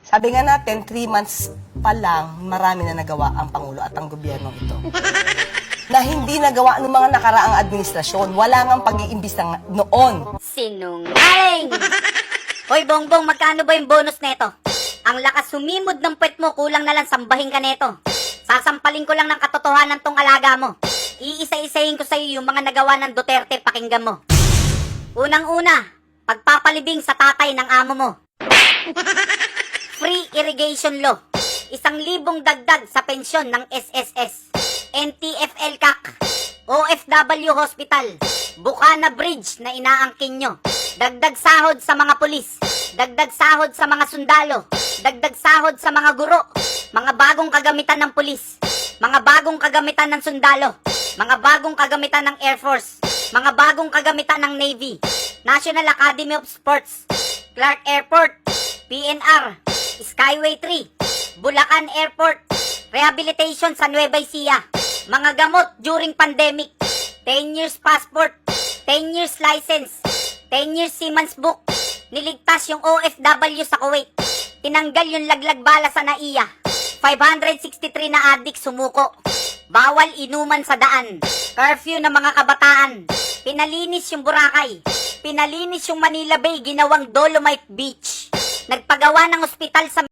Sabi nga natin, 3 months pa lang, marami na nagawa ang Pangulo at ang gobyerno ito. Na hindi nagawa ng mga nakaraang administrasyon. Wala ngang pag-iimbis noon. Sinungaling! Hoy, Bongbong, magkano ba yung bonus neto? Ang lakas sumimod ng puwet mo, kulang na lang sambahin ka neto. Sasampalin ko lang ng katotohanan tong alaga mo. Iisa-isahin ko sa'yo yung mga nagawa ng Duterte, pakinggan mo. Unang-una, pagpapalibing sa tatay ng amo mo. Free irrigation law. 1,000 dagdag sa pensyon ng SSS. NTFL CAC. OFW Hospital. Bukana Bridge na inaangkin nyo. Dagdag sahod sa mga pulis. Dagdag sahod sa mga sundalo. Dagdag sahod sa mga guro. Mga bagong kagamitan ng pulis. Mga bagong kagamitan ng sundalo. Mga bagong kagamitan ng Air Force. Mga bagong kagamitan ng Navy. National Academy of Sports. Clark Airport. PNR. Skyway 3. Bulacan Airport. Rehabilitation sa Nueva Ecija. Mga gamot during pandemic. 10 years passport. 10 years license. 10 years Siemens book. Niligtas yung OFW sa Kuwait. Tinanggal yung laglag bala sa NAIA. 563 na adik sumuko. Bawal inuman sa daan. Curfew ng mga kabataan. Pinalinis yung Boracay. Pinalinis yung Manila Bay, ginawang Dolomite Beach. Nagpagawa ng ospital sa